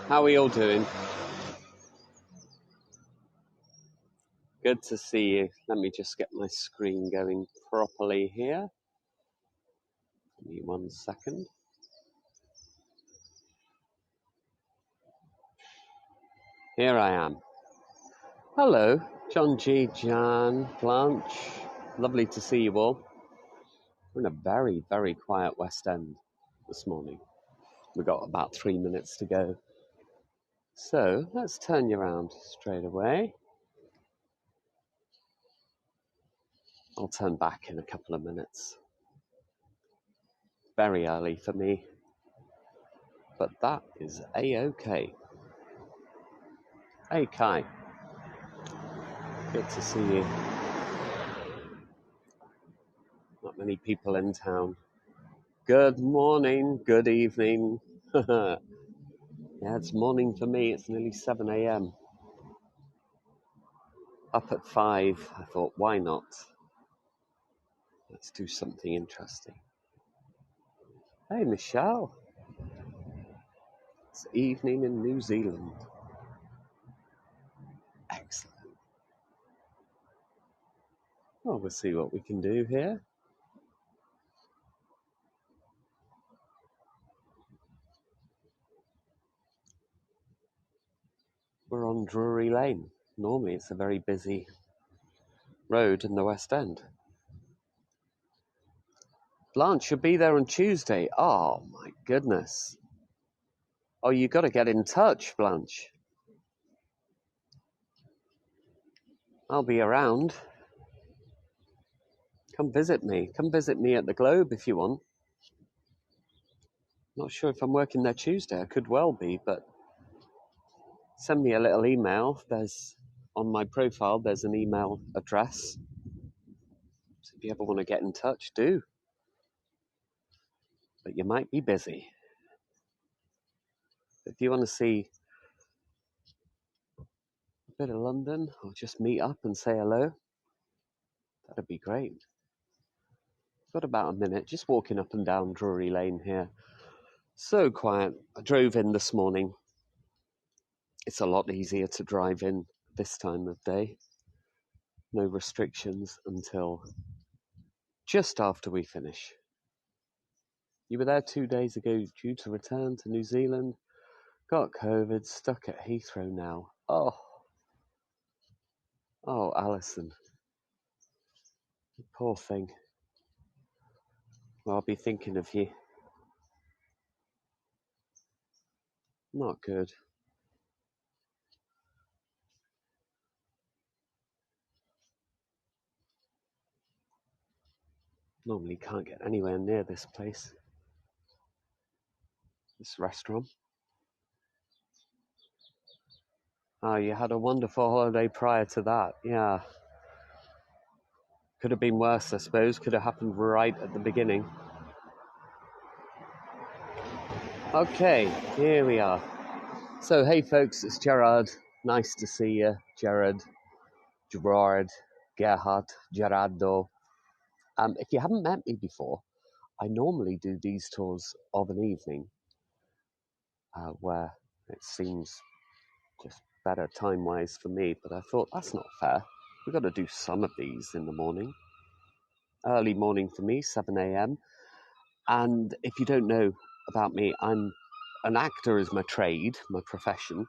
How are we all doing? Good to see you. Let me just get my screen going properly here. Give me 1 second. Here I am. Hello, John G, Jan, Blanche. Lovely to see you all. We're in a very, very quiet West End this morning. We've got about 3 minutes to go. So let's turn you around straight away. I'll turn back in a couple of minutes. Very early for me, but that is A-OK. Hey, Kai. Good to see you. Not many people in town. Good morning, good evening. Yeah, it's morning for me. It's nearly 7 a.m. Up at 5. I thought, why not? Let's do something interesting. Hey, Michelle. It's evening in New Zealand. Excellent. Well, we'll see what we can do here. We're on Drury Lane. Normally it's a very busy road in the West End. Blanche should be there on Tuesday. Oh, my goodness. Oh, you got to get in touch, Blanche. I'll be around. Come visit me. Come visit me at the Globe if you want. Not sure if I'm working there Tuesday. I could well be, but send me a little email. There's on my profile, there's an email address. So if you ever want to get in touch, do. But you might be busy. If you want to see a bit of London or just meet up and say hello, that'd be great. Got about a minute, just walking up and down Drury Lane here. So quiet. I drove in this morning. It's a lot easier to drive in this time of day. No restrictions until just after we finish. You were there 2 days ago due to return to New Zealand. Got COVID, stuck at Heathrow now. Oh, Alison. Poor thing. Well, I'll be thinking of you. Not good. Normally can't get anywhere near this place. This restaurant. Oh, you had a wonderful holiday prior to that. Yeah. Could have been worse, I suppose. Could have happened right at the beginning. Okay, here we are. So, hey folks, it's Gerard. Nice to see you. Gerard, Gerardo. If you haven't met me before, I normally do these tours of an evening where it seems just better time-wise for me, but I thought that's not fair. We've got to do some of these in the morning. Early morning for me, 7 a.m. And if you don't know about me, I'm an actor is my trade, my profession.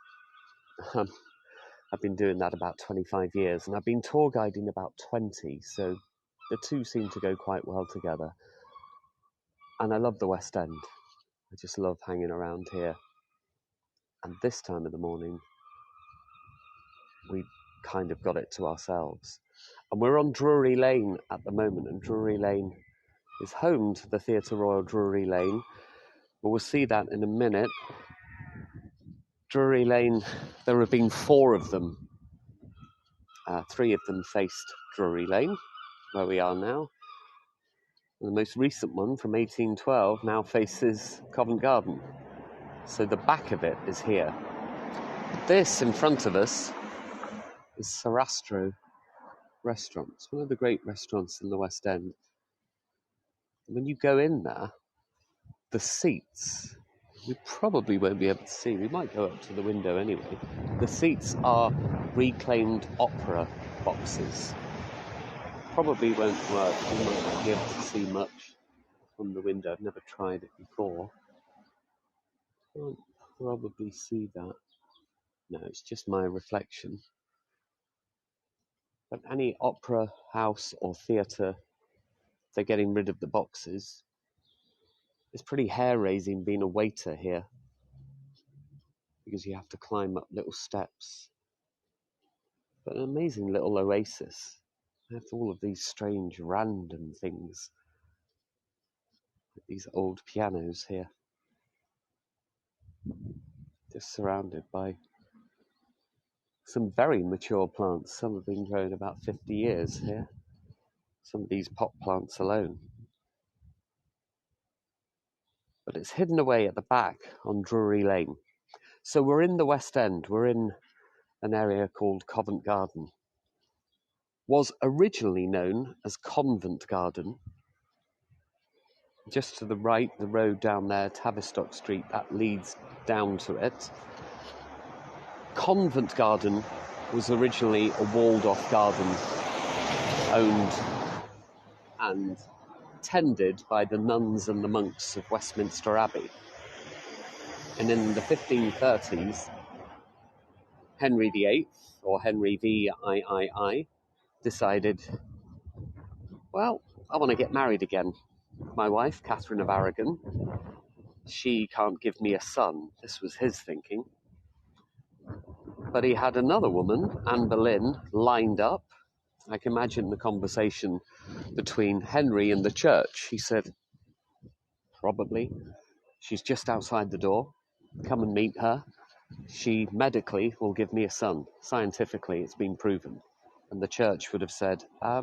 I've been doing that about 25 years, and I've been tour guiding about 20, so the two seem to go quite well together. And I love the West End. I just love hanging around here. And this time of the morning, we kind of got it to ourselves. And we're on Drury Lane at the moment, and Drury Lane is home to the Theatre Royal Drury Lane. But we'll see that in a minute. Drury Lane, there have been 4 of them. 3 of them faced Drury Lane, where we are now. And the most recent one from 1812 now faces Covent Garden. So the back of it is here. This in front of us is Sarastro Restaurant. It's one of the great restaurants in the West End. When you go in there, the seats We probably won't be able to see. We might go up to the window anyway. The seats are reclaimed opera boxes. Probably won't work. We might not be able to see much from the window. I've never tried it before. Can't probably see that. No, it's just my reflection. But any opera house or theatre, they're getting rid of the boxes. It's pretty hair-raising being a waiter here, because you have to climb up little steps. But an amazing little oasis. I have all of these strange random things. These old pianos here. Just surrounded by some very mature plants. Some have been grown about 50 years here. Some of these pot plants alone. But it's hidden away at the back on Drury Lane. So we're in the West End. We're in an area called Covent Garden. Was originally known as Covent Garden. Just to the right, the road down there, Tavistock Street, that leads down to it. Covent Garden was originally a walled-off garden owned and tended by the nuns and the monks of Westminster Abbey. And in the 1530s, Henry VIII, or Henry VIII, decided, well, I want to get married again. My wife, Catherine of Aragon, she can't give me a son. This was his thinking. But he had another woman, Anne Boleyn, lined up. I can imagine the conversation between Henry and the church. He said, probably, she's just outside the door. Come and meet her. She medically will give me a son. Scientifically, it's been proven. And the church would have said, I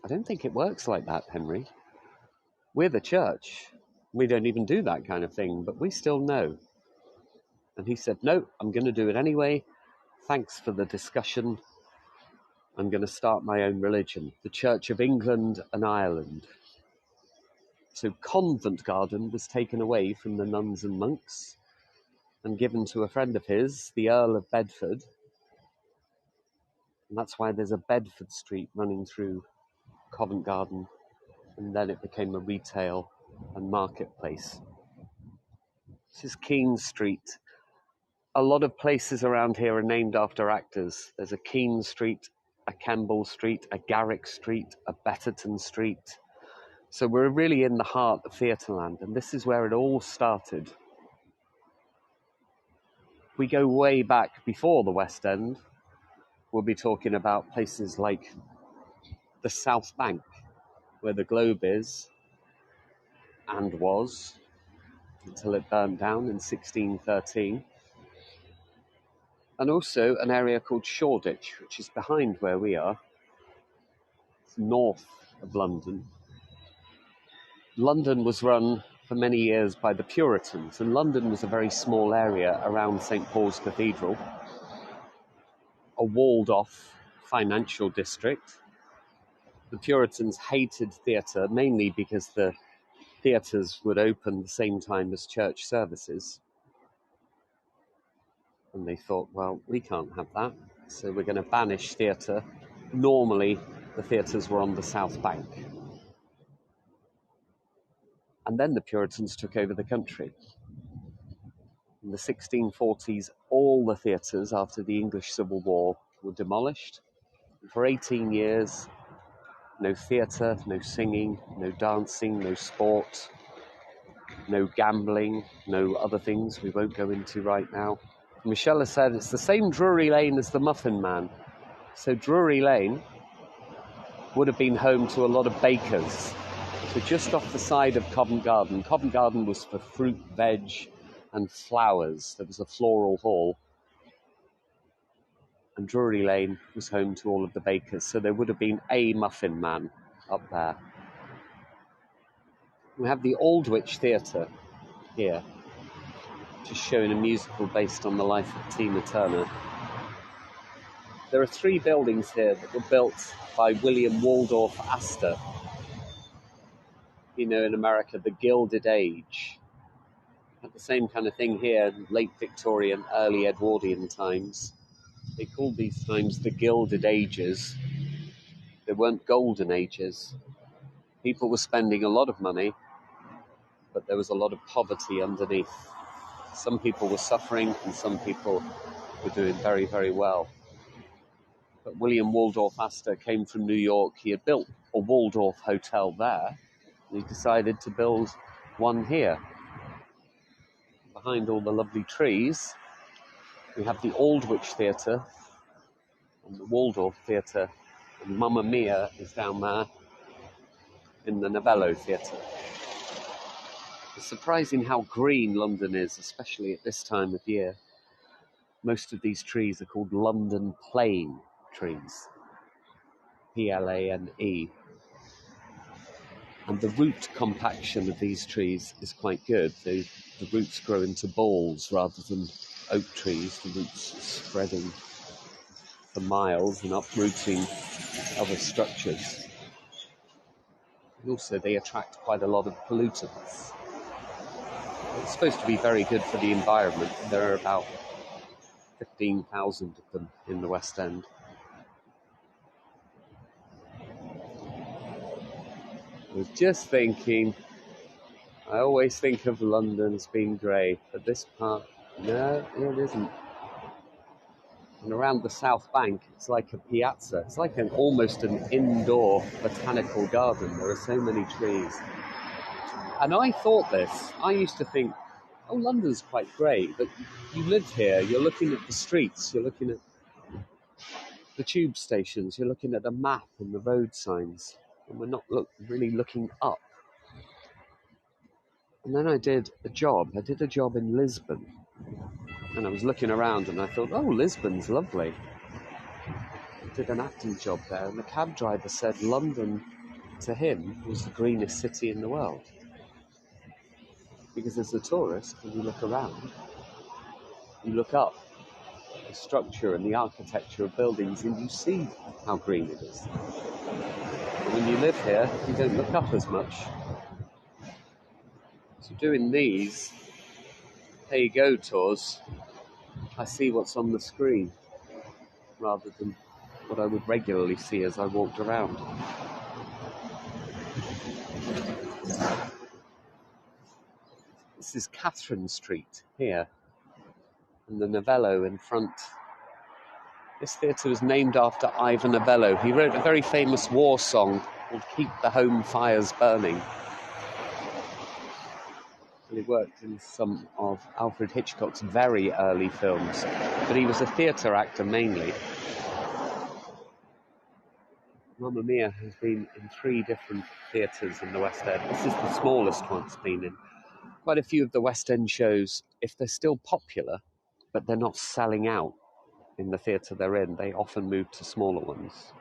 don't think it works like that, Henry. We're the church. We don't even do that kind of thing, but we still know. And he said, no, I'm going to do it anyway. Thanks for the discussion. I'm going to start my own religion, the Church of England and Ireland. So Covent Garden was taken away from the nuns and monks and given to a friend of his, the Earl of Bedford. And that's why there's a Bedford Street running through Covent Garden. And then it became a retail and marketplace. This is Keene Street. A lot of places around here are named after actors. There's a Keene Street, a Kemble Street, a Garrick Street, a Betterton Street. So we're really in the heart of Theatreland, and this is where it all started. We go way back before the West End. We'll be talking about places like the South Bank, where the Globe is and was, until it burnt down in 1613. And also an area called Shoreditch, which is behind where we are. It's north of London. London was run for many years by the Puritans, and London was a very small area around St. Paul's Cathedral, a walled-off financial district. The Puritans hated theatre, mainly because the theatres would open the same time as church services. And they thought, well, we can't have that, so we're going to banish theatre. Normally, the theatres were on the South Bank. And then the Puritans took over the country. In the 1640s, all the theatres after the English Civil War were demolished. And for 18 years, no theatre, no singing, no dancing, no sport, no gambling, no other things we won't go into right now. Michelle has said it's the same Drury Lane as the Muffin Man. So Drury Lane would have been home to a lot of bakers. So just off the side of Covent Garden. Covent Garden was for fruit, veg and flowers. There was a floral hall. And Drury Lane was home to all of the bakers. So there would have been a Muffin Man up there. We have the Aldwych Theatre here, just showing a musical based on the life of Tina Turner. There are 3 buildings here that were built by William Waldorf Astor. You know, in America, the Gilded Age. Had the same kind of thing here in late Victorian, early Edwardian times. They called these times the Gilded Ages. They weren't golden ages. People were spending a lot of money, but there was a lot of poverty underneath. Some people were suffering and some people were doing very, very well. But William Waldorf Astor came from New York. He had built a Waldorf hotel there, and he decided to build one here. Behind all the lovely trees, we have the Aldwych Theatre and the Waldorf Theatre, and Mamma Mia is down there in the Novello Theatre. It's surprising how green London is, especially at this time of year. Most of these trees are called London plane trees, Plane. And the root compaction of these trees is quite good. The roots grow into balls rather than oak trees. The roots are spreading for miles and uprooting other structures. And also they attract quite a lot of pollutants. It's supposed to be very good for the environment. There are about 15,000 of them in the West End. I was just thinking, I always think of London as being grey, but this part, no, it isn't. And around the South Bank, it's like a piazza. It's like almost an indoor botanical garden. There are so many trees. And I thought this. I used to think, oh, London's quite grey, but you live here, you're looking at the streets, you're looking at the tube stations, you're looking at a map and the road signs, and we're not really looking up. And then I did a job in Lisbon, and I was looking around and I thought, oh, Lisbon's lovely. I did an acting job there, and the cab driver said London, to him, was the greenest city in the world. Because as a tourist, when you look around, you look up at the structure and the architecture of buildings and you see how green it is. But when you live here, you don't look up as much. So doing these Heygo tours, I see what's on the screen rather than what I would regularly see as I walked around. This is Catherine Street here, and the Novello in front. This theatre was named after Ivor Novello. He wrote a very famous war song called Keep the Home Fires Burning. And he worked in some of Alfred Hitchcock's very early films, but he was a theatre actor mainly. Mamma Mia has been in 3 different theatres in the West End. This is the smallest one it's been in. Quite a few of the West End shows, if they're still popular, but they're not selling out in the theatre they're in, they often move to smaller ones.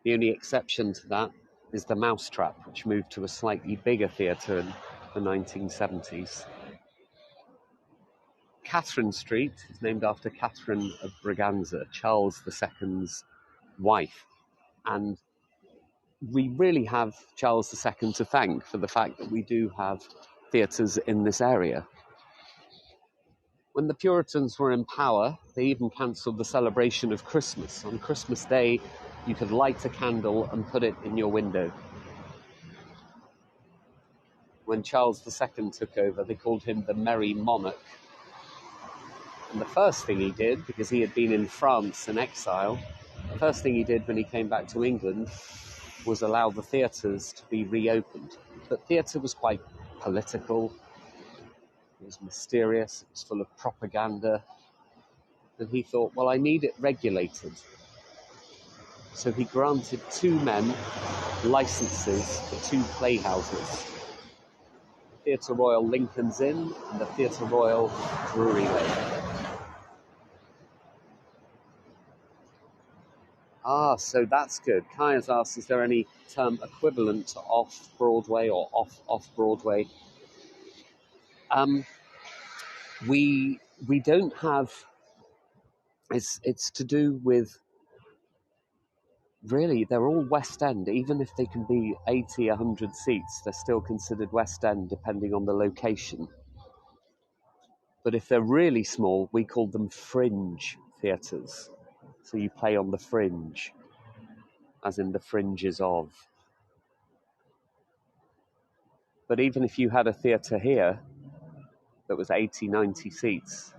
The only exception to that is the Mousetrap, which moved to a slightly bigger theatre in the 1970s. Catherine Street is named after Catherine of Braganza, Charles II's wife. And we really have Charles II to thank for the fact that we do have theatres in this area. When the Puritans were in power, they even cancelled the celebration of Christmas. On Christmas Day, you could light a candle and put it in your window. When Charles II took over, they called him the Merry Monarch. And the first thing he did, because he had been in France in exile, the first thing he did when he came back to England was allow the theatres to be reopened. But theatre was quite political. It was mysterious, it was full of propaganda. And he thought, well, I need it regulated. So he granted 2 men licenses for 2 playhouses. The Theatre Royal Lincoln's Inn and the Theatre Royal Drury Lane. So that's good. Kai has asked, is there any term equivalent to off-Broadway or off-Broadway? We don't have... It's to do with... Really, they're all West End. Even if they can be 80, 100 seats, they're still considered West End, depending on the location. But if they're really small, we call them fringe theatres. So you play on the fringe, as in the fringes of. But even if you had a theatre here that was 80, 90 seats,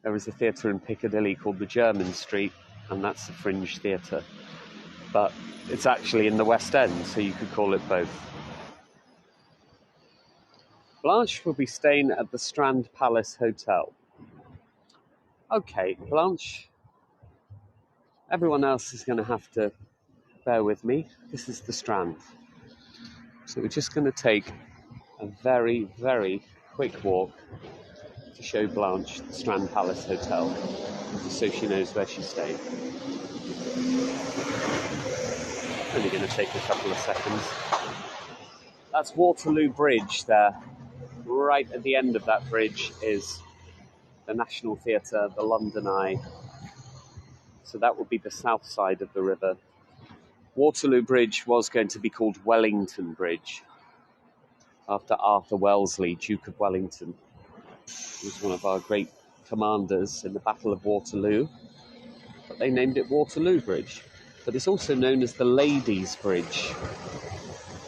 there is a theatre in Piccadilly called the Jermyn Street, and that's a fringe theatre. But it's actually in the West End, so you could call it both. Blanche will be staying at the Strand Palace Hotel. Okay, Blanche, everyone else is going to have to bear with me. This is the Strand. So we're just going to take a very, very quick walk to show Blanche the Strand Palace Hotel, just so she knows where she's staying. Only going to take a couple of seconds. That's Waterloo Bridge there. Right at the end of that bridge is the National Theatre, the London Eye. So that would be the south side of the river. Waterloo Bridge was going to be called Wellington Bridge, after Arthur Wellesley, Duke of Wellington. He was one of our great commanders in the Battle of Waterloo, but they named it Waterloo Bridge. But it's also known as the Ladies' Bridge,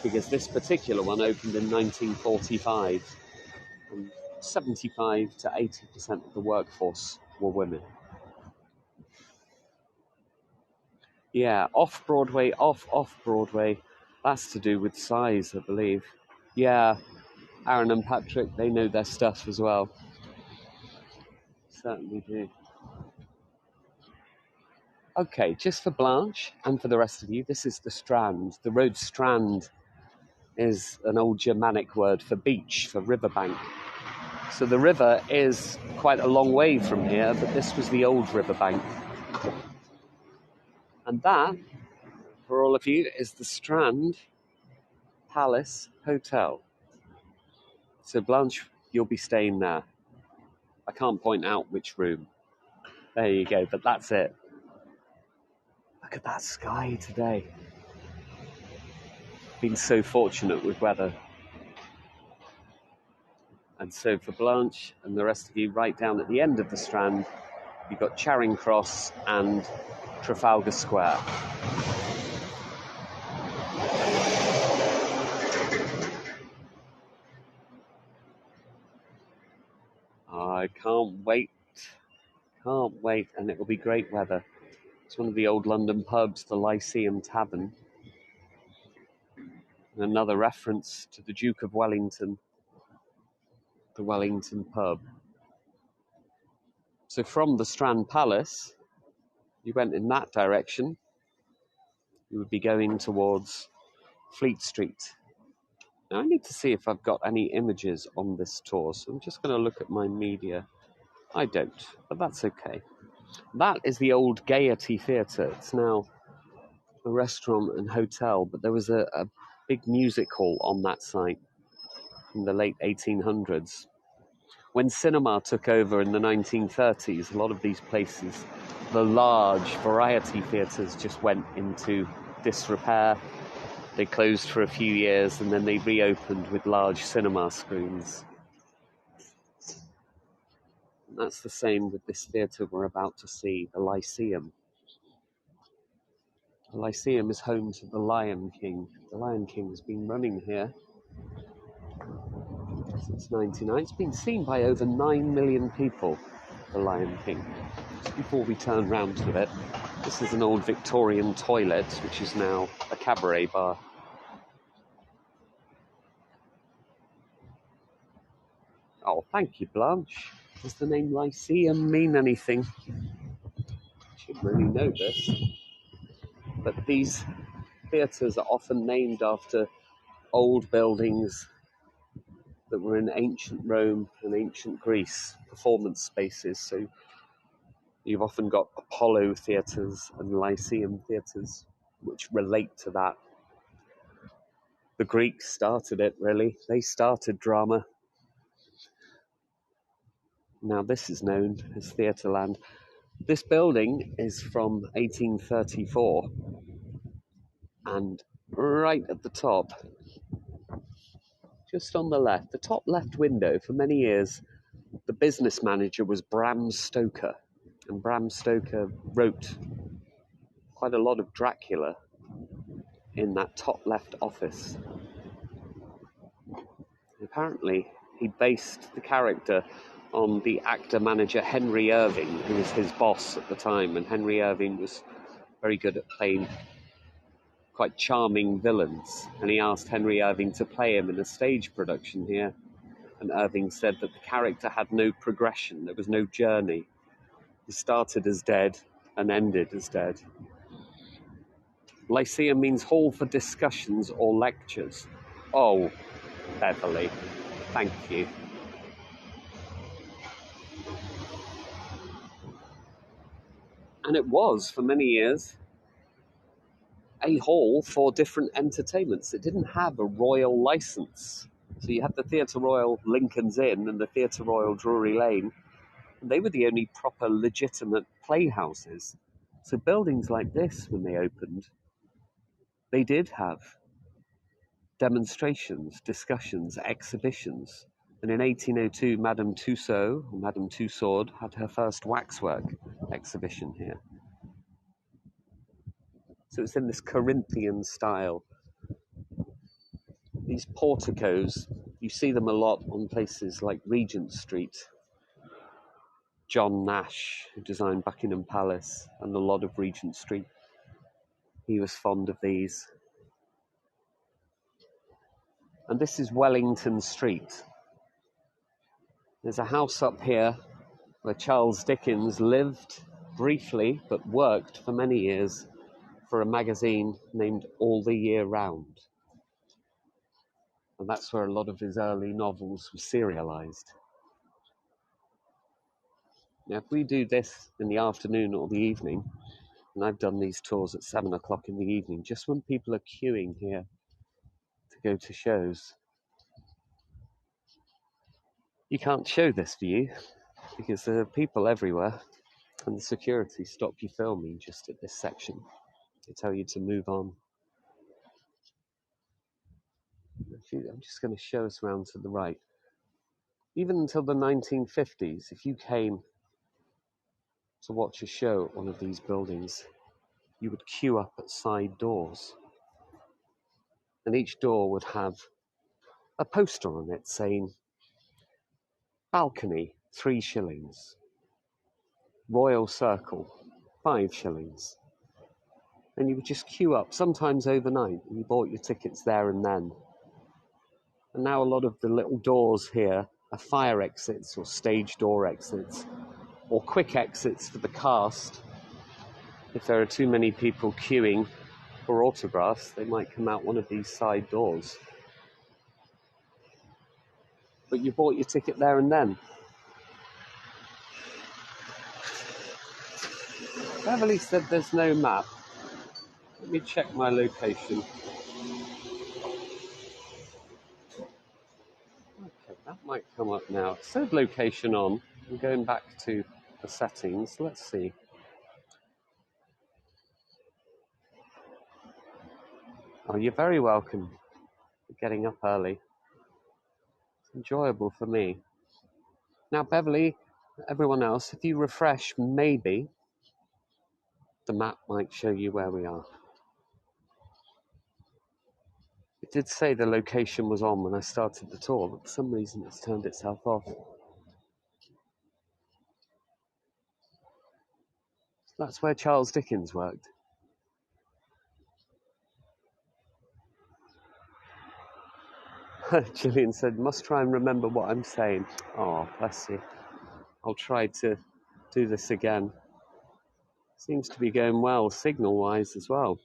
because this particular one opened in 1945, and 75 to 80% of the workforce were women. Yeah, off-Broadway, off-Broadway. That's to do with size, I believe. Yeah, Aaron and Patrick, they know their stuff as well. Certainly do. Okay, just for Blanche and for the rest of you, this is the Strand. The road Strand is an old Germanic word for beach, for riverbank. So the river is quite a long way from here, but this was the old riverbank. And that, for all of you, is the Strand Palace Hotel. So Blanche, you'll be staying there. I can't point out which room. There you go, but that's it. Look at that sky today. Been so fortunate with weather. And so for Blanche and the rest of you, right down at the end of the Strand, you've got Charing Cross and Trafalgar Square. I can't wait, and it will be great weather. It's one of the old London pubs, the Lyceum Tavern. And another reference to the Duke of Wellington, the Wellington pub. So from the Strand Palace, you went in that direction, you would be going towards Fleet Street. Now I need to see if I've got any images on this tour, so I'm just going to look at my media. I don't, but that's okay. That is the old Gaiety Theatre. It's now a restaurant and hotel, but there was a big music hall on that site in the late 1800s. When cinema took over in the 1930s, a lot of these places, the large variety theatres, just went into disrepair. They closed for a few years and then they reopened with large cinema screens. And that's the same with this theatre we're about to see, the Lyceum. The Lyceum is home to the Lion King. The Lion King has been running here since 1999. It's been seen by over 9 million people, the Lion King. Just before we turn round to it, this is an old Victorian toilet, which is now a cabaret bar. Oh, thank you, Blanche. Does the name Lyceum mean anything? I should really know this. But these theatres are often named after old buildings that were in ancient Rome and ancient Greece, performance spaces. So you've often got Apollo theatres and Lyceum theatres, which relate to that. The Greeks started it, really. They started drama. Now this is known as Theatreland. This building is from 1834, and right at the top, just on the left, the top left window, for many years The business manager was Bram Stoker, and Bram Stoker wrote quite a lot of Dracula in that top left office. Apparently, he based the character on the actor-manager Henry Irving, who was his boss at the time, and Henry Irving was very good at playing quite charming villains, and he asked Henry Irving to play him in a stage production here, and Irving said that the character had no progression, there was no journey. He started as dead and ended as dead. Lyceum means hall for discussions or lectures. Oh, Beverly, thank you. And it was, for many years, a hall for different entertainments. It didn't have a royal license. So you had the Theatre Royal Lincoln's Inn and the Theatre Royal Drury Lane. And they were the only proper legitimate playhouses. So buildings like this, when they opened, they did have demonstrations, discussions, exhibitions. And in 1802, Madame Tussaud, or Madame Tussaud, had her first waxwork exhibition here. So it's in this Corinthian style. These porticos, you see them a lot on places like Regent Street. John Nash, who designed Buckingham Palace and a lot of Regent Street, he was fond of these. And this is Wellington Street. There's a house up here where Charles Dickens lived briefly, but worked for many years for a magazine named All the Year Round. And that's where a lot of his early novels were serialized. Now, if we do this in the afternoon or the evening, and I've done these tours at 7 o'clock in the evening, just when people are queuing here to go to shows, you can't show this view because there are people everywhere and the security stop you filming just at this section. They tell you to move on. I'm just going to show us around to the right. Even until the 1950s, if you came to watch a show at one of these buildings, you would queue up at side doors. And each door would have a poster on it saying, balcony, 3 shillings. Royal Circle, 5 shillings. And you would just queue up, sometimes overnight, and you bought your tickets there and then. And now a lot of the little doors here are fire exits or stage door exits or quick exits for the cast. If there are too many people queuing for autographs, they might come out one of these side doors. But you bought your ticket there and then. Beverly said there's no map. Let me check my location. Okay, that might come up now. It said location on. I'm going back to the settings. Let's see. Oh, you're very welcome for getting up early. It's enjoyable for me. Now, Beverly, everyone else, if you refresh, maybe the map might show you where we are. It did say the location was on when I started the tour, but for some reason it's turned itself off. That's where Charles Dickens worked. Gillian said, must try and remember what I'm saying. Oh, bless you. I'll try to do this again. Seems to be going well, signal-wise as well.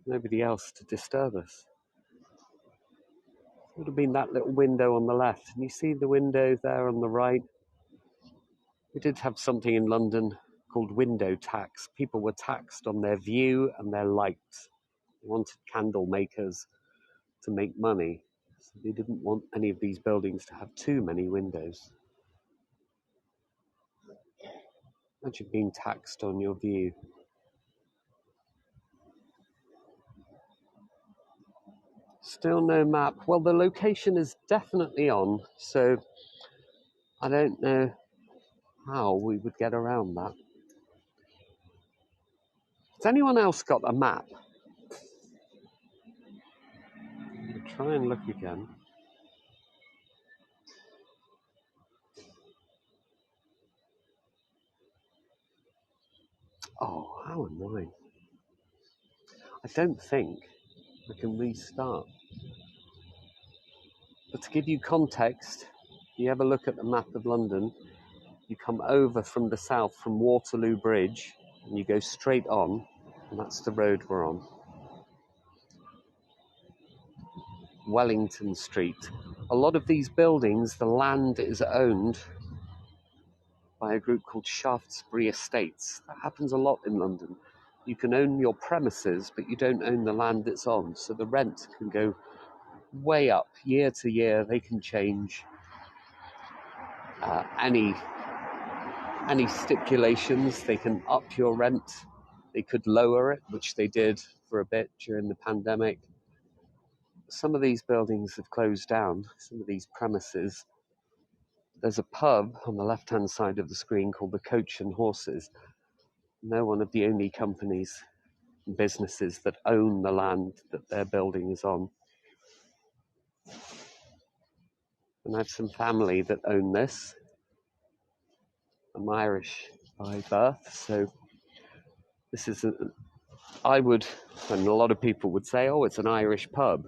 Nobody else to disturb us. It would have been that little window on the left. And you see the window there on the right? We did have something in London called window tax. People were taxed on their view and their light. They wanted candle makers to make money. So they didn't want any of these buildings to have too many windows. Imagine being taxed on your view. Still no map. Well, the location is definitely on. So I don't know how we would get around that. Has anyone else got a map? I'll try and look again. Oh, how annoying. I don't think I can restart. But to give you context, you have a look at the map of London, you come over from the south from Waterloo Bridge, and you go straight on, and that's the road we're on. Wellington Street. A lot of these buildings, the land is owned by a group called Shaftesbury Estates. That happens a lot in London. You can own your premises, but you don't own the land it's on. So the rent can go way up year to year. They can change any stipulations. They can up your rent. They could lower it, which they did for a bit during the pandemic. Some of these buildings have closed down, some of these premises. There's a pub on the left-hand side of the screen called the Coach and Horses. They're one of the only companies and businesses that own the land that their building is on. And I have some family that own this. I'm Irish by birth, so this is, I would, and a lot of people would say, oh, it's an Irish pub.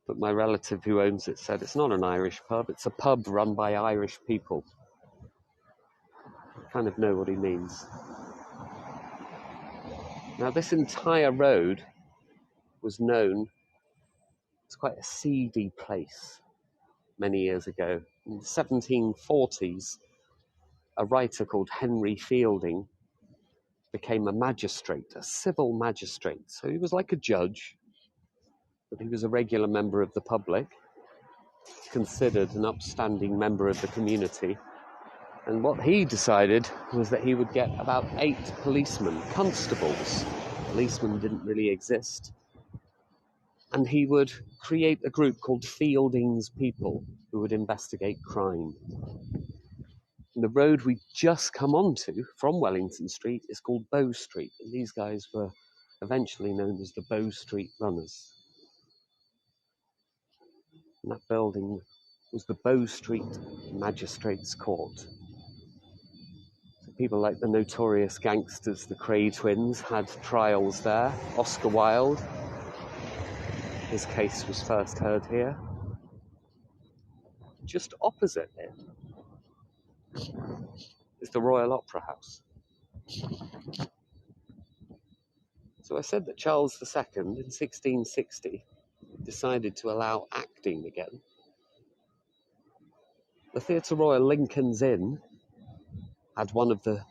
But my relative who owns it said it's not an Irish pub, it's a pub run by Irish people. I kind of know what he means. Now, this entire road was known as quite a seedy place many years ago. In the 1740s, a writer called Henry Fielding became a magistrate, a civil magistrate. So he was like a judge, but he was a regular member of the public, considered an upstanding member of the community. And what he decided was that he would get about 8 policemen, constables. Policemen didn't really exist. And he would create a group called Fielding's People who would investigate crime. And the road we just come onto from Wellington Street is called Bow Street. And these guys were eventually known as the Bow Street Runners. And that building was the Bow Street Magistrates Court. So people like the notorious gangsters, the Cray twins, had trials there. Oscar Wilde, his case was first heard here. Just opposite it is the Royal Opera House. So I said that Charles II in 1660 decided to allow acting again. The Theatre Royal Lincoln's Inn had one of the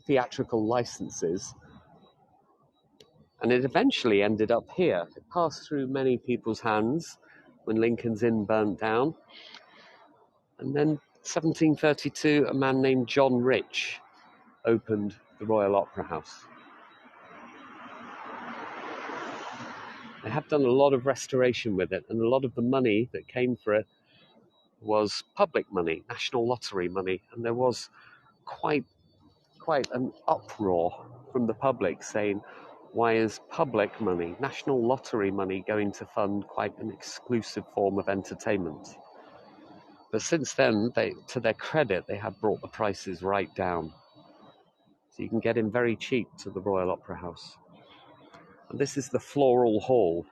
theatrical licenses, and it eventually ended up here. It passed through many people's hands when Lincoln's Inn burnt down. And then 1732, a man named John Rich opened the Royal Opera House. They have done a lot of restoration with it, and a lot of the money that came for it was public money, national lottery money, and there was quite an uproar from the public saying, why is public money, national lottery money, going to fund quite an exclusive form of entertainment? But since then, to their credit, they have brought the prices right down. So you can get in very cheap to the Royal Opera House. And this is the Floral Hall.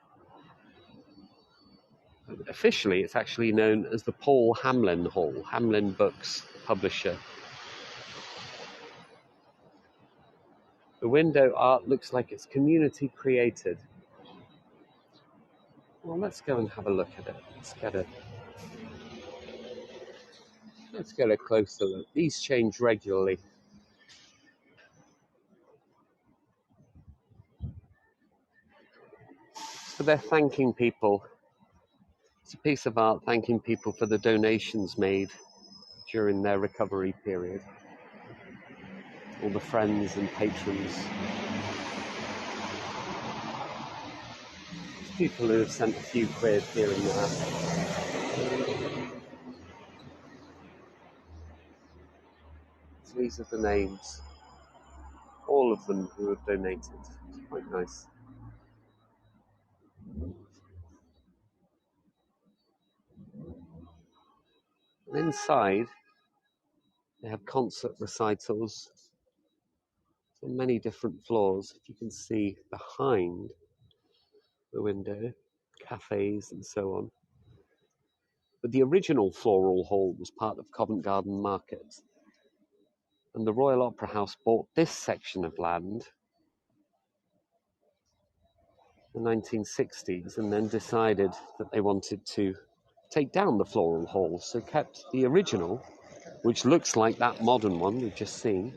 Officially, it's actually known as the Paul Hamlyn Hall, Hamlyn Books publisher. The window art looks like it's community created. Well, let's go and have a look at it. Let's get a closer look. These change regularly. So they're thanking people. It's a piece of art thanking people for the donations made during their recovery period. All the friends and patrons. People who have sent a few quid here and there. these are the names. All of them who have donated. It's quite nice. And inside, they have concert recitals on many different floors. If you can see behind the window, cafes and so on. But the original floral hall was part of Covent Garden Market. And the Royal Opera House bought this section of land in the 1960s and then decided that they wanted to take down the floral hall, so kept the original, which looks like that modern one we've just seen,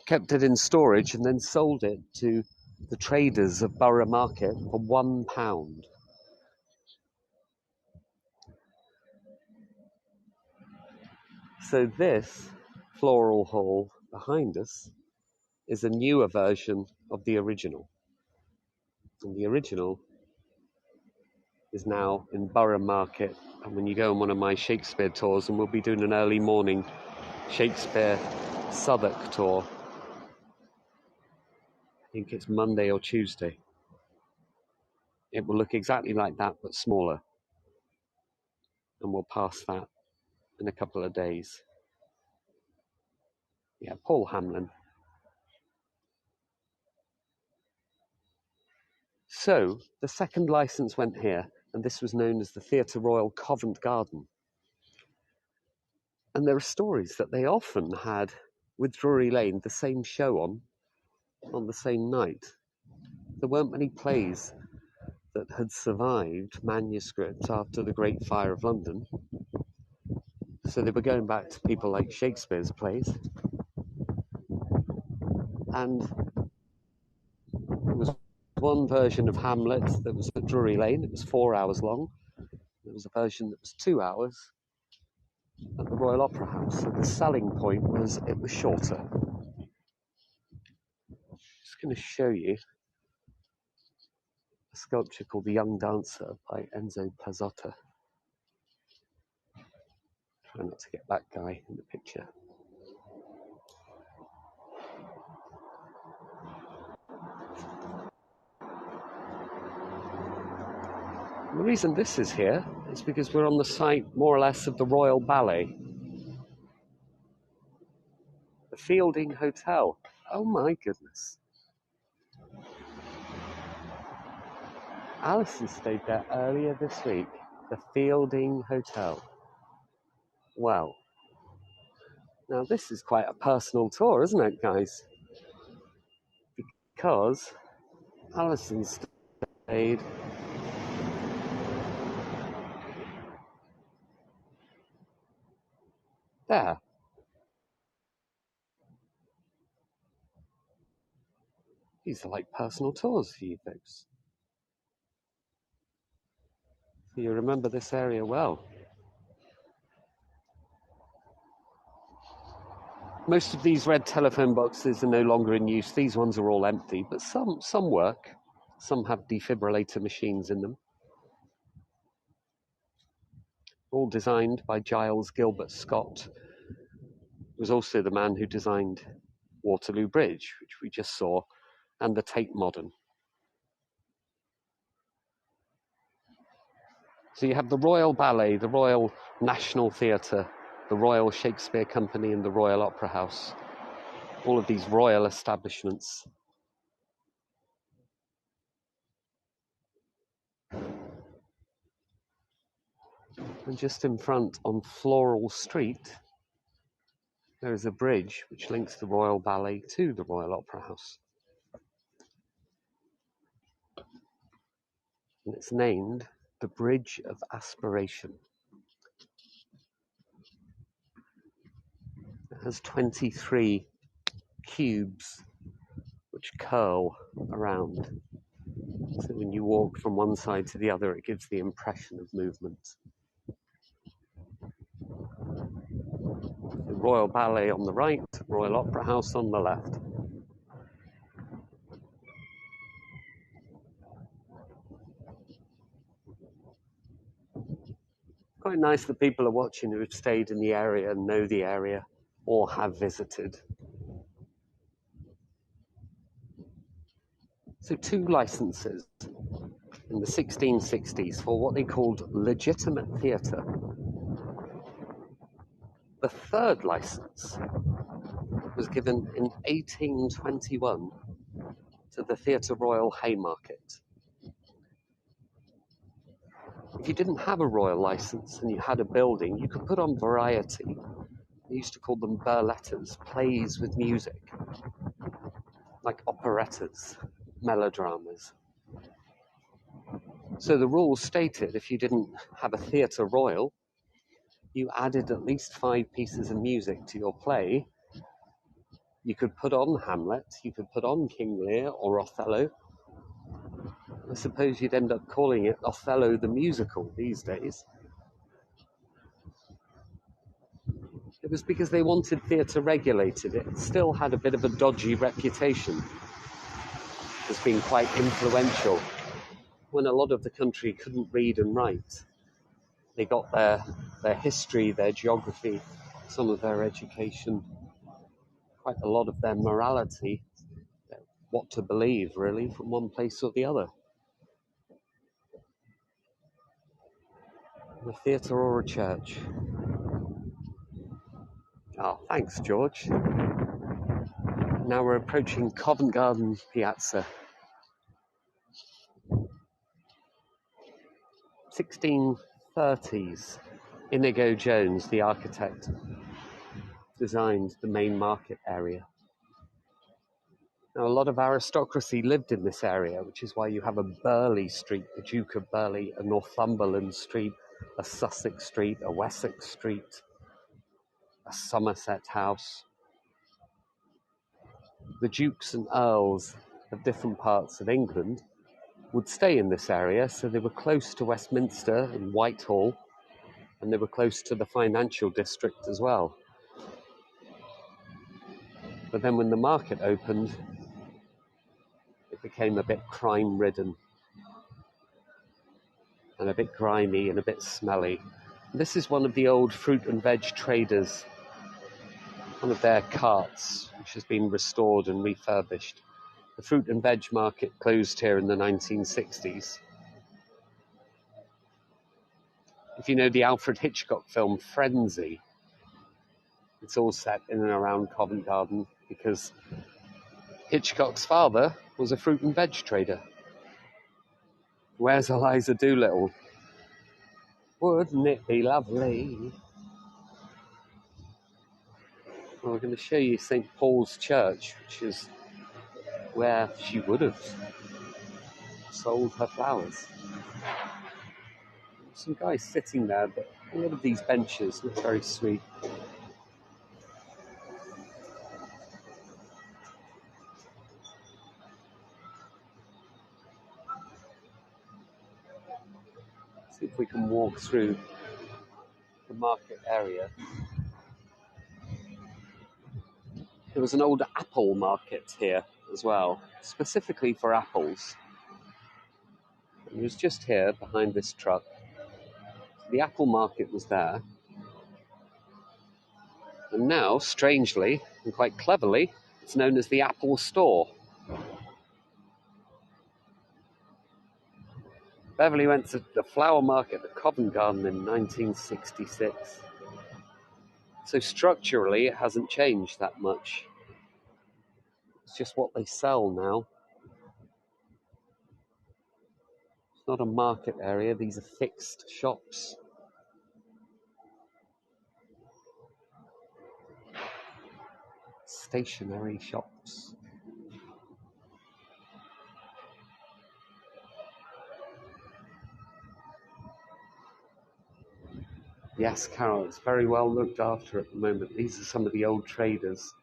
kept it in storage and then sold it to the traders of Borough Market for £1. So this floral hall behind us is a newer version of the original. And the original is now in Borough Market. And when you go on one of my Shakespeare tours, and we'll be doing an early morning Shakespeare Southwark tour, I think it's Monday or Tuesday, it will look exactly like that, but smaller. And we'll pass that in a couple of days. Yeah, Paul Hamlin. So the second licence went here, and this was known as the Theatre Royal Covent Garden. And there are stories that they often had with Drury Lane the same show on the same night. There weren't many plays that had survived manuscripts after the Great Fire of London. So they were going back to people like Shakespeare's plays. And there was one version of Hamlet that was at Drury Lane. It was 4 hours long. There was a version that was 2 hours at the Royal Opera House. So the selling point was it was shorter. I'm just going to show you a sculpture called The Young Dancer by Enzo Pazzotta. Try not to get that guy in the picture. The reason this is here is because we're on the site, more or less, of the Royal Ballet. The Fielding Hotel. Oh my goodness. Alison stayed there earlier this week. The Fielding Hotel. Well, now this is quite a personal tour, isn't it, guys? Because Alison stayed there. These are like personal tours for you folks. You remember this area well. Most of these red telephone boxes are no longer in use. These ones are all empty, but some work. Some have defibrillator machines in them. All designed by Giles Gilbert Scott, who was also the man who designed Waterloo Bridge, which we just saw, and the Tate Modern. So you have the Royal Ballet, the Royal National Theatre, the Royal Shakespeare Company, and the Royal Opera House. All of these royal establishments. And just in front on Floral Street, there is a bridge which links the Royal Ballet to the Royal Opera House. And it's named the Bridge of Aspiration. It has 23 cubes which curl around. So when you walk from one side to the other, it gives the impression of movement. The Royal Ballet on the right, Royal Opera House on the left. Quite nice that people are watching who have stayed in the area and know the area. or have visited. So 2 licenses in the 1660s for what they called legitimate theatre. The 3rd license was given in 1821 to the Theatre Royal Haymarket. If you didn't have a royal license and you had a building, you could put on variety. They used to call them burlettas, plays with music, like operettas, melodramas. So the rules stated if you didn't have a theatre royal, you added at least 5 pieces of music to your play. You could put on Hamlet, you could put on King Lear or Othello. I suppose you'd end up calling it Othello the Musical these days. It was because they wanted theatre regulated. It still had a bit of a dodgy reputation as being quite influential when a lot of the country couldn't read and write. They got their history, their geography, some of their education, quite a lot of their morality, what to believe really, from one place or the other. A theatre or a church. Oh, thanks, George. Now we're approaching Covent Garden Piazza. 1630s. Inigo Jones, the architect, designed the main market area. Now, a lot of aristocracy lived in this area, which is why you have a Burghley Street, the Duke of Burghley, a Northumberland Street, a Sussex Street, a Wessex Street, a Somerset House. The dukes and earls of different parts of England would stay in this area, so they were close to Westminster and Whitehall, and they were close to the financial district as well. But then when the market opened, it became a bit crime-ridden and a bit grimy and a bit smelly. This is one of the old fruit and veg traders, one of their carts, which has been restored and refurbished. The fruit and veg market closed here in the 1960s. If you know the Alfred Hitchcock film Frenzy, it's all set in and around Covent Garden because Hitchcock's father was a fruit and veg trader. Where's Eliza Doolittle? Wouldn't it be lovely? Well, we're going to show you St. Paul's Church, which is where she would have sold her flowers. Some guys sitting there, but a lot of these benches look very sweet. See if we can walk through the market area. There was an old apple market here as well, specifically for apples. It was just here behind this truck. The apple market was there. And now, strangely and quite cleverly, it's known as the Apple Store. Beverly went to the flower market at Covent Garden in 1966. So structurally, it hasn't changed that much. It's just what they sell now. It's not a market area. These are fixed shops. Stationary shops. Yes, Carol, it's very well looked after at the moment. These are some of the old traders.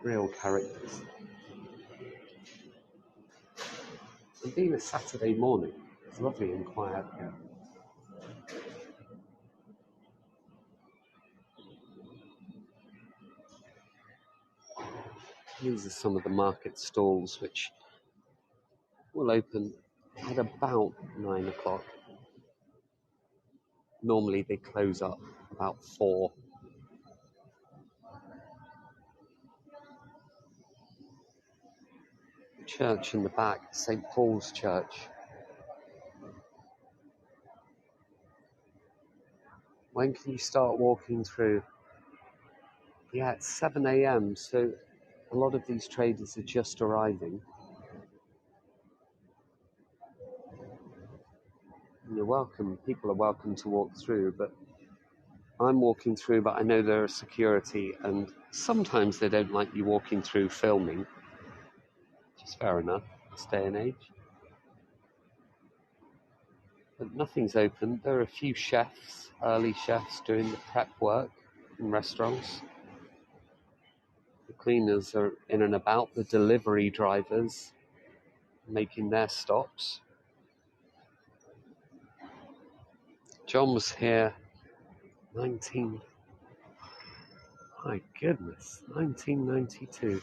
Real characters. And being a Saturday morning, it's lovely and quiet here. These are some of the market stalls which will open at about 9 o'clock. Normally they close up about 4. Church in the back, St. Paul's Church. When can you start walking through? Yeah, it's 7 a.m, so a lot of these traders are just arriving. And you're welcome, people are welcome to walk through, but I'm walking through, but I know there are security, and sometimes they don't like you walking through filming, which is fair enough, this day and age. But nothing's open. There are a few chefs, early chefs, doing the prep work in restaurants. The cleaners are in and about, the delivery drivers making their stops. John was here 1992.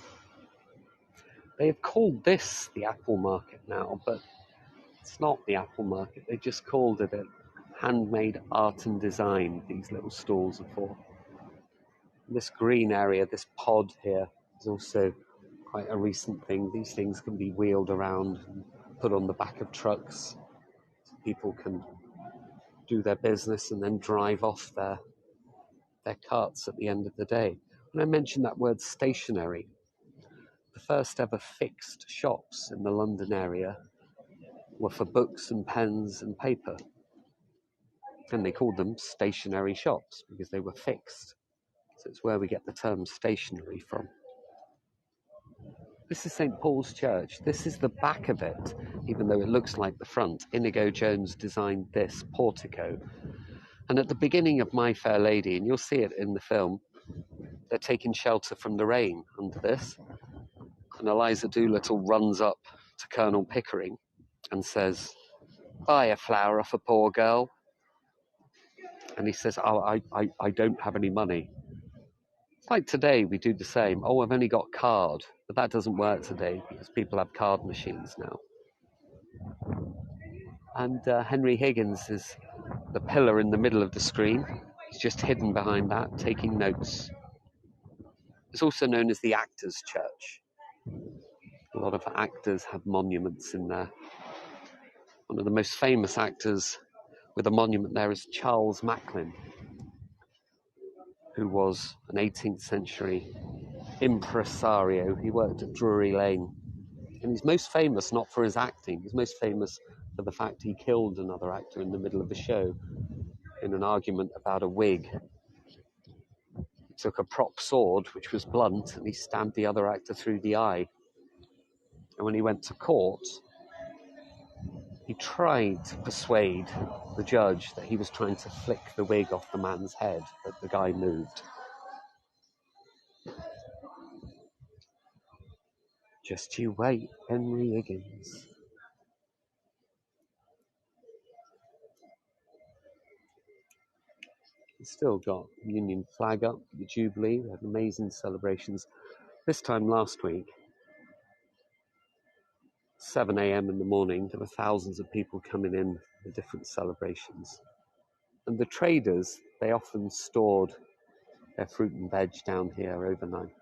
They have called this the Apple Market now, but it's not the Apple Market. They just called it a handmade art and design, these little stalls are for. This green area, this pod here, is also quite a recent thing. These things can be wheeled around and put on the back of trucks so people can do their business and then drive off their carts at the end of the day. When I mentioned that word stationery, the first ever fixed shops in the London area were for books and pens and paper. And they called them stationery shops because they were fixed. So it's where we get the term stationery from. This is St. Paul's Church. This is the back of it, even though it looks like the front. Inigo Jones designed this portico. And at the beginning of My Fair Lady, and you'll see it in the film, they're taking shelter from the rain under this. And Eliza Doolittle runs up to Colonel Pickering and says, "Buy a flower off a poor girl." And he says, "Oh, I don't have any money." It's like today we do the same. "Oh, I've only got card." But that doesn't work today because people have card machines now. And Henry Higgins is the pillar in the middle of the screen. He's just hidden behind that, taking notes. It's also known as the Actors' Church. A lot of actors have monuments in there. One of the most famous actors with a monument there is Charles Macklin, who was an 18th century impresario. He worked at Drury Lane. And he's most famous not for his acting. He's most famous for the fact he killed another actor in the middle of a show in an argument about a wig. He took a prop sword, which was blunt, and he stabbed the other actor through the eye. And when he went to court, he tried to persuade the judge that he was trying to flick the wig off the man's head, but the guy moved. Just you wait, Henry Higgins. He's still got Union flag up, the Jubilee. They had amazing celebrations. This time last week, 7 a.m. in the morning, there were thousands of people coming in for different celebrations. And the traders, they often stored their fruit and veg down here overnight.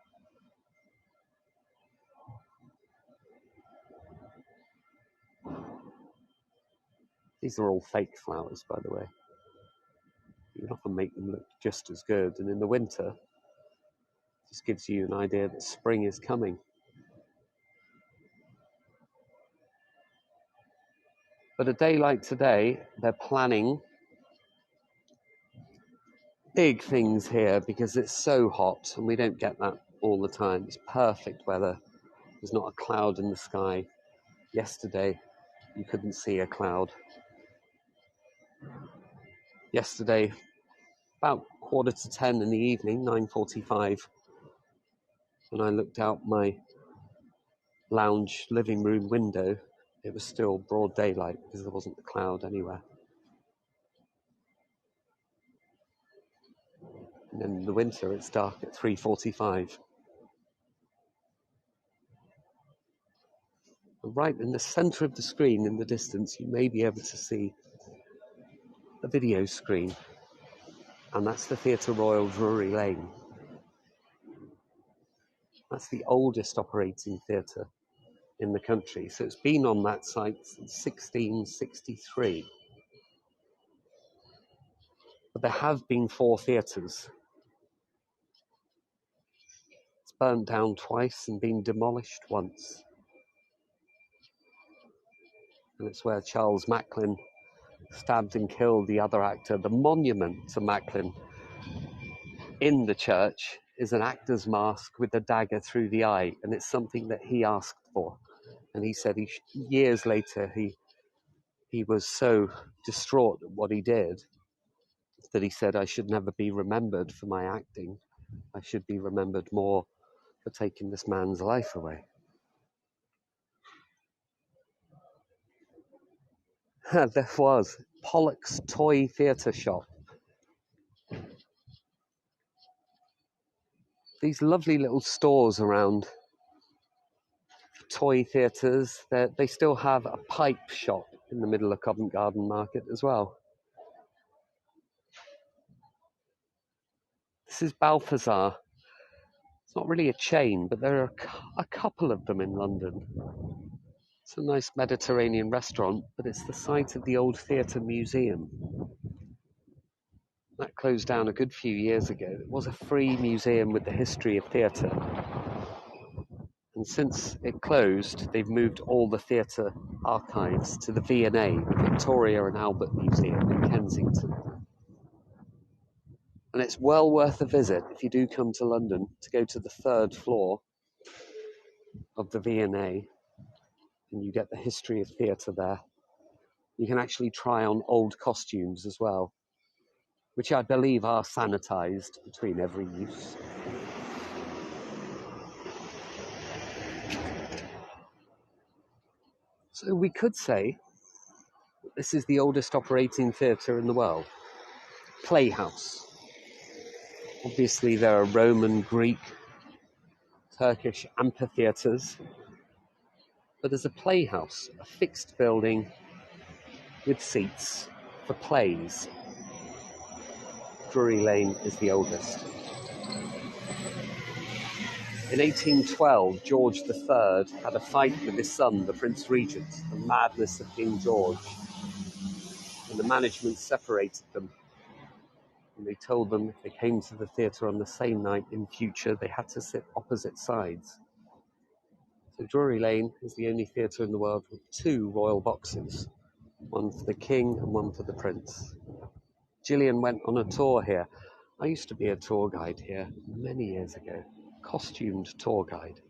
These are all fake flowers, by the way. You can often make them look just as good. And in the winter, it just gives you an idea that spring is coming. But a day like today, they're planning big things here because it's so hot and we don't get that all the time. It's perfect weather. There's not a cloud in the sky. Yesterday, you couldn't see a cloud. Yesterday, about 9:45 in the evening, 9:45, when I looked out my lounge living room window, it was still broad daylight because there wasn't a cloud anywhere. And then in the winter, it's dark at 3:45. Right in the center of the screen in the distance, you may be able to see a video screen. and that's the Theatre Royal, Drury Lane. That's the oldest operating theatre in the country. So it's been on that site since 1663. But there have been 4 theatres. It's burnt down twice and been demolished once. And it's where Charles Macklin stabbed and killed the other actor. The monument to Macklin in the church is an actor's mask with a dagger through the eye, and it's something that he asked for. And he said years later he was so distraught at what he did that he said, I should never be remembered for my acting. I should be remembered more for taking this man's life away. There was Pollock's Toy Theatre Shop. These lovely little stores around toy theatres. They still have a pipe shop in the middle of Covent Garden Market as well. This is Balthazar. It's not really a chain, but there are a couple of them in London. It's a nice Mediterranean restaurant, but it's the site of the old theatre museum. That closed down a good few years ago. It was a free museum with the history of theatre. And since it closed, they've moved all the theatre archives to the V&A, the Victoria and Albert Museum in Kensington. And it's well worth a visit if you do come to London to go to the 3rd floor of the V&A, and you get the history of theatre there. You can actually try on old costumes as well, which I believe are sanitised between every use. So we could say this is the oldest operating theatre in the world. Playhouse. Obviously there are Roman, Greek, Turkish amphitheatres, but there's a playhouse, a fixed building with seats for plays. Drury Lane is the oldest. In 1812, George III had a fight with his son, the Prince Regent, the madness of King George, and the management separated them. And they told them if they came to the theatre on the same night in future, they had to sit opposite sides. So Drury Lane is the only theatre in the world with 2 royal boxes, one for the King and one for the Prince. Gillian went on a tour here. I used to be a tour guide here many years ago, costumed tour guide.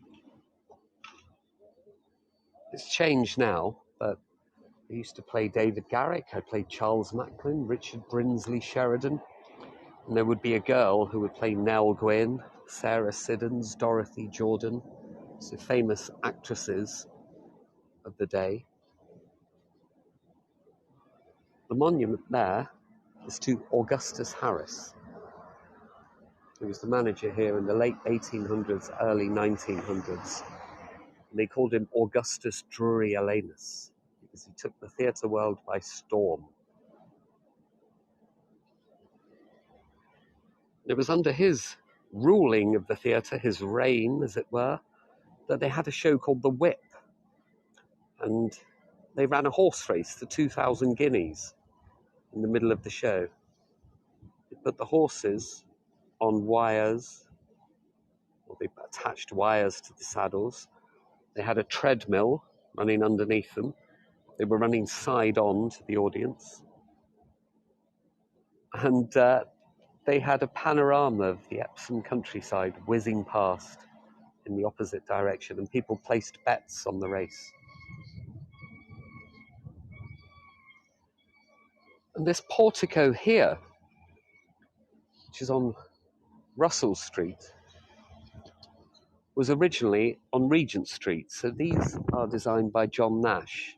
It's changed now, but I used to play David Garrick, I played Charles Macklin, Richard Brinsley Sheridan, and there would be a girl who would play Nell Gwyn, Sarah Siddons, Dorothy Jordan, so famous actresses of the day. The monument there is to Augustus Harris, who was the manager here in the late 1800s, early 1900s. And they called him Augustus Drury-Alanus because he took the theatre world by storm. It was under his ruling of the theatre, his reign, as it were, that they had a show called The Whip. And they ran a horse race for 2,000 guineas in the middle of the show. They put the horses on wires, or they attached wires to the saddles. They had a treadmill running underneath them. They were running side on to the audience. And they had a panorama of the Epsom countryside whizzing past in the opposite direction, and people placed bets on the race. And this portico here, which is on Russell Street, was originally on Regent Street. So these are designed by John Nash.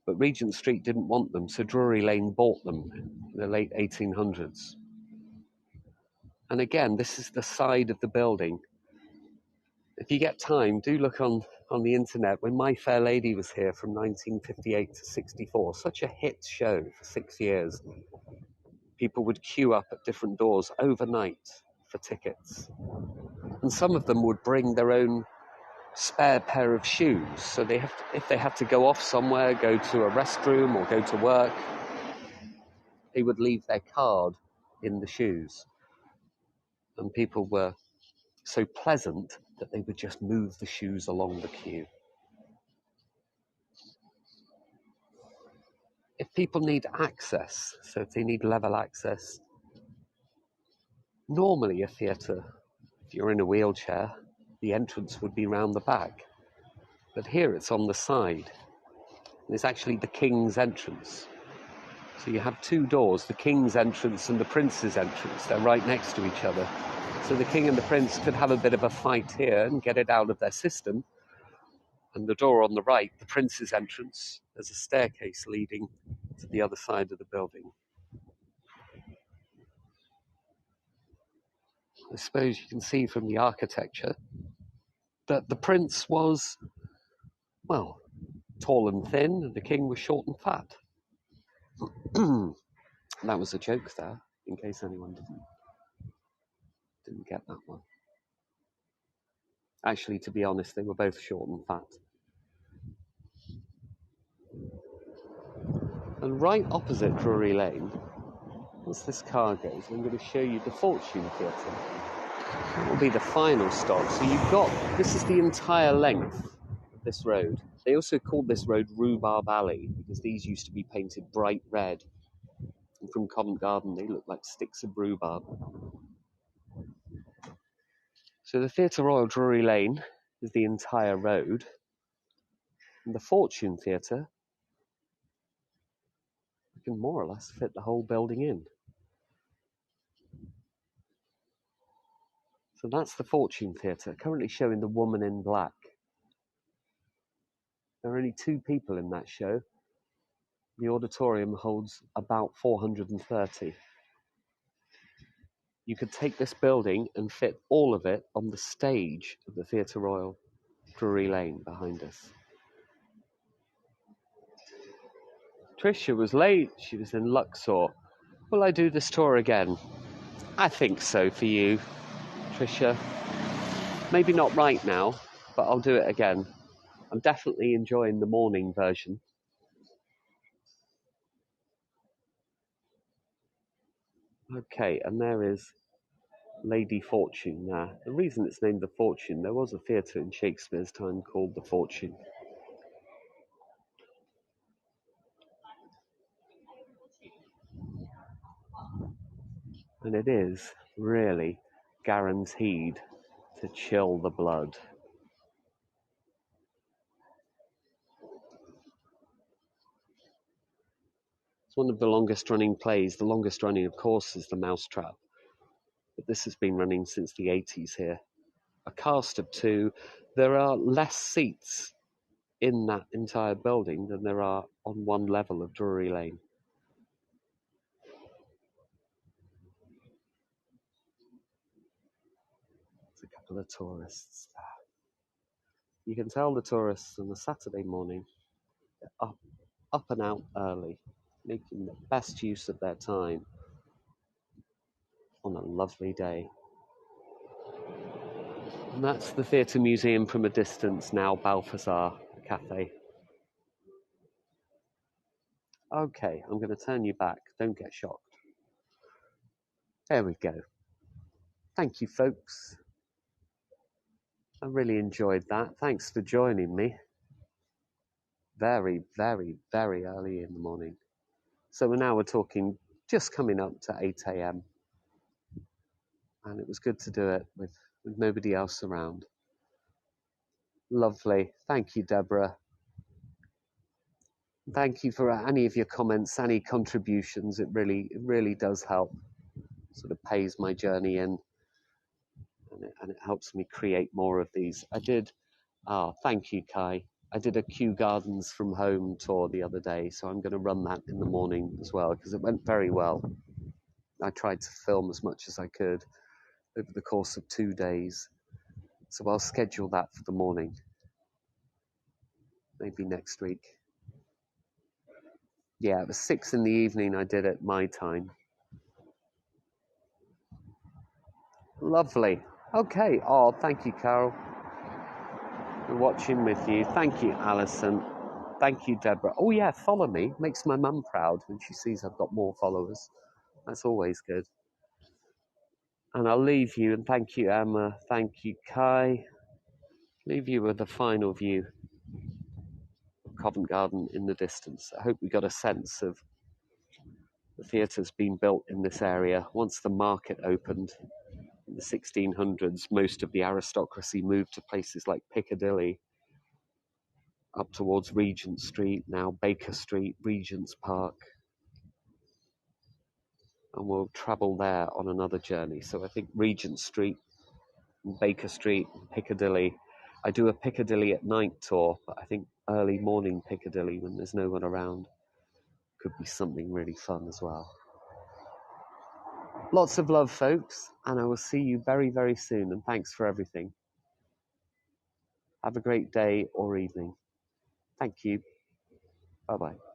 But Regent Street didn't want them, so Drury Lane bought them in the late 1800s. And again, this is the side of the building. If you get time, do look on the internet. When My Fair Lady was here from 1958 to 64, such a hit show for 6 years. People would queue up at different doors overnight for tickets. And some of them would bring their own spare pair of shoes. So if they had to go off somewhere, go to a restroom or go to work, they would leave their card in the shoes. And people were so pleasant that they would just move the shoes along the queue. If people need access, so if they need level access, normally a theatre, if you're in a wheelchair, the entrance would be round the back. But here it's on the side. And it's actually the King's entrance. So you have two doors, the King's entrance and the Prince's entrance. They're right next to each other. So the King and the Prince could have a bit of a fight here and get it out of their system. And the door on the right, the Prince's entrance, there's a staircase leading to the other side of the building. I suppose you can see from the architecture that the Prince was, well, tall and thin, and the King was short and fat. That was a joke there, in case anyone didn't get that one. Actually, to be honest, they were both short and fat. And right opposite Drury Lane, as this car goes, I'm going to show you the Fortune Theatre. That will be the final stop. So this is the entire length of this road. They also called this road Rhubarb Alley because these used to be painted bright red. And from Covent Garden, they look like sticks of rhubarb. So the Theatre Royal Drury Lane is the entire road. And the Fortune Theatre, you can more or less fit the whole building in. So that's the Fortune Theatre, currently showing The Woman in Black. There are only 2 people in that show. The auditorium holds about 430. You could take this building and fit all of it on the stage of the Theatre Royal Drury Lane behind us. Tricia was late. She was in Luxor. Will I do this tour again? I think so for you, Tricia. Maybe not right now, but I'll do it again. I'm definitely enjoying the morning version. Okay, and there is Lady Fortune there. The reason it's named the Fortune, there was a theatre in Shakespeare's time called the Fortune. And it is really guaranteed to chill the blood. It's one of the longest running plays. The longest running, of course, is The Mousetrap. But this has been running since the 80s here. A cast of 2. There are less seats in that entire building than there are on one level of Drury Lane. There's a couple of tourists there. You can tell the tourists on a Saturday morning they're up and out early, making the best use of their time on a lovely day. And that's the Theatre Museum from a distance now, Balthazar Cafe. Okay, I'm going to turn you back. Don't get shocked. There we go. Thank you, folks. I really enjoyed that. Thanks for joining me. Very, very, very early in the morning. So we're talking just coming up to 8 a.m. And it was good to do it with nobody else around. Lovely. Thank you, Deborah. Thank you for any of your comments, any contributions. It really does help. Sort of pays my journey in, and it helps me create more of these. Thank you, Kai. I did a Kew Gardens from home tour the other day, so I'm going to run that in the morning as well, because it went very well. I tried to film as much as I could over the course of 2 days, so I'll schedule that for the morning, maybe next week. Yeah, it was 6 in the evening I did it my time. Lovely. Okay. Oh, thank you, Carol. We're watching with you. Thank you, Alison. Thank you, Deborah. Oh, yeah, follow me. Makes my mum proud when she sees I've got more followers. That's always good. And I'll leave you, and thank you, Emma. Thank you, Kai. Leave you with a final view of Covent Garden in the distance. I hope we got a sense of the theatre's been built in this area. Once the market opened in the 1600s, most of the aristocracy moved to places like Piccadilly, up towards Regent Street, now Baker Street, Regent's Park. And we'll travel there on another journey. So I think Regent Street, Baker Street, Piccadilly. I do a Piccadilly at night tour, but I think early morning Piccadilly when there's no one around could be something really fun as well. Lots of love, folks, and I will see you very, very soon, and thanks for everything. Have a great day or evening. Thank you. Bye-bye.